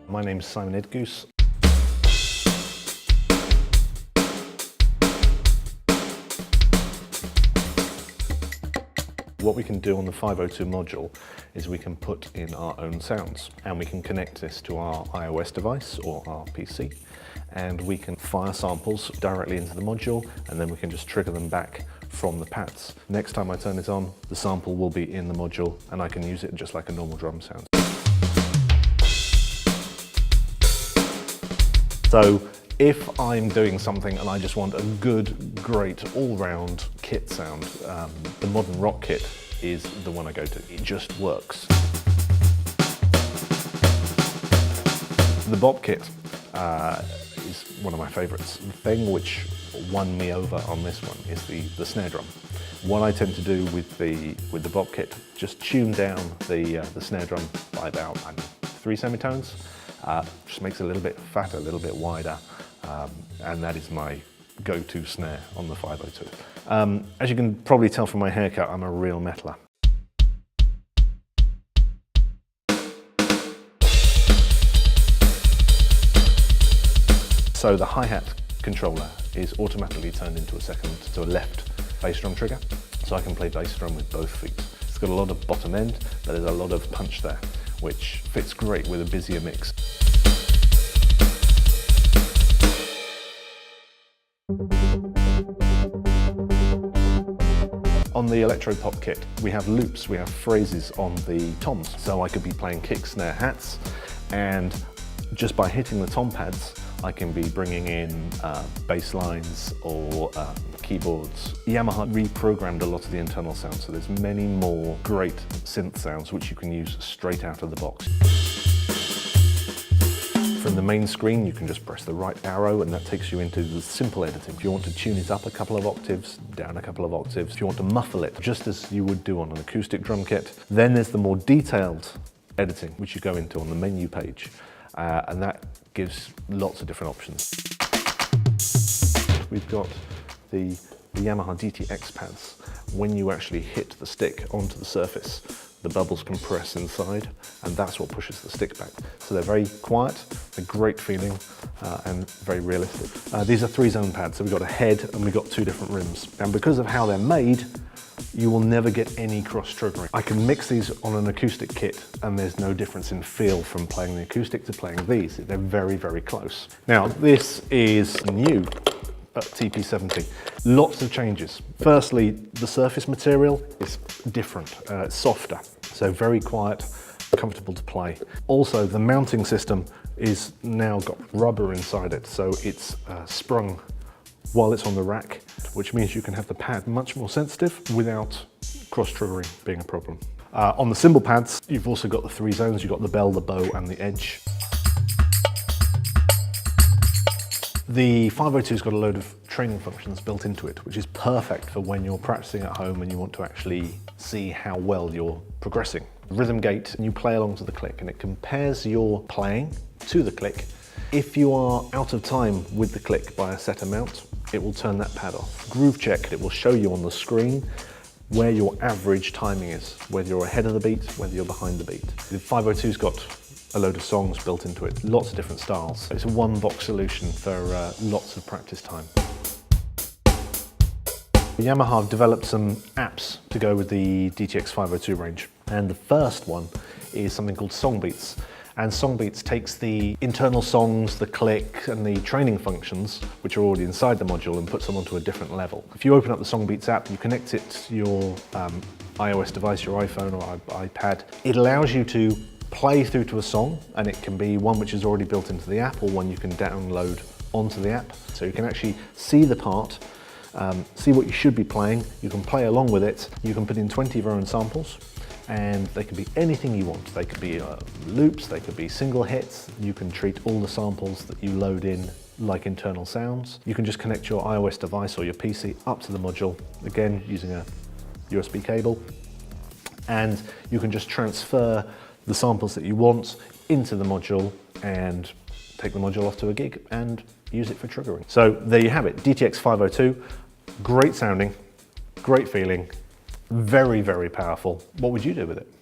My name's Simon Edgoose. What we can do on the 502 module is we can put in our own sounds, and we can connect this to our iOS device or our PC, and we can fire samples directly into the module, and then we can just trigger them back from the pads. Next time I turn it on, the sample will be in the module and I can use it just like a normal drum sound. So if I'm doing something and I just want a good, great, all-round kit sound, the Modern Rock kit is the one I go to. It just works. The Bob kit is one of my favorites. The thing which won me over on this one is the snare drum. What I tend to do with the Bob kit, just tune down the snare drum by about 3 semitones. Just makes it a little bit fatter, a little bit wider, and that is my go-to snare on the 502. As you can probably tell from my haircut, I'm a real metaler. So the hi-hat controller is automatically turned into a left bass drum trigger, so I can play bass drum with both feet. It's got a lot of bottom end, but there's a lot of punch there, which fits great with a busier mix. On the electro pop kit, we have loops, we have phrases on the toms. So I could be playing kick, snare, hats, and just by hitting the tom pads, I can be bringing in bass lines or keyboards. Yamaha reprogrammed a lot of the internal sounds, so there's many more great synth sounds which you can use straight out of the box. From the main screen, you can just press the right arrow and that takes you into the simple editing. If you want to tune it up a couple of octaves, down a couple of octaves, if you want to muffle it, just as you would do on an acoustic drum kit. Then there's the more detailed editing, which you go into on the menu page, and that gives lots of different options. We've got the Yamaha DTX pads. When you actually hit the stick onto the surface, the bubbles compress inside, and that's what pushes the stick back. So they're very quiet, a great feeling, and very realistic. These are 3-zone pads, so we've got a head and we've got 2 different rims. And because of how they're made, you will never get any cross-triggering. I can mix these on an acoustic kit and there's no difference in feel from playing the acoustic to playing these. They're very, very close. Now, this is new at TP70. Lots of changes. Firstly, the surface material is different, it's softer, so very quiet, comfortable to play. Also, the mounting system is now got rubber inside it, so it's sprung while it's on the rack, which means you can have the pad much more sensitive without cross-triggering being a problem. On the cymbal pads, you've also got the 3 zones. You've got the bell, the bow, and the edge. The 502's got a load of training functions built into it, which is perfect for when you're practicing at home and you want to actually see how well you're progressing. Rhythm gate, and you play along to the click, and it compares your playing to the click. If you are out of time with the click by a set amount, it will turn that pad off. Groove check, it will show you on the screen where your average timing is, whether you're ahead of the beat, whether you're behind the beat. The 502's got a load of songs built into it, lots of different styles. It's a one-box solution for lots of practice time. Yamaha have developed some apps to go with the DTX-502 range, and the first one is something called Songbeats. And Songbeats takes the internal songs, the click, and the training functions, which are already inside the module, and puts them onto a different level. If you open up the Songbeats app, you connect it to your iOS device, your iPhone or iPad. It allows you to play through to a song, and it can be one which is already built into the app or one you can download onto the app. So you can actually see the part, see what you should be playing. You can play along with it. You can put in 20 of your own samples, and they can be anything you want. They could be loops, they could be single hits. You can treat all the samples that you load in like internal sounds. You can just connect your iOS device or your PC up to the module, again using a USB cable, and you can just transfer the samples that you want into the module and take the module off to a gig and use it for triggering. So there you have it, DTX-502, great sounding, great feeling, very, very powerful. What would you do with it?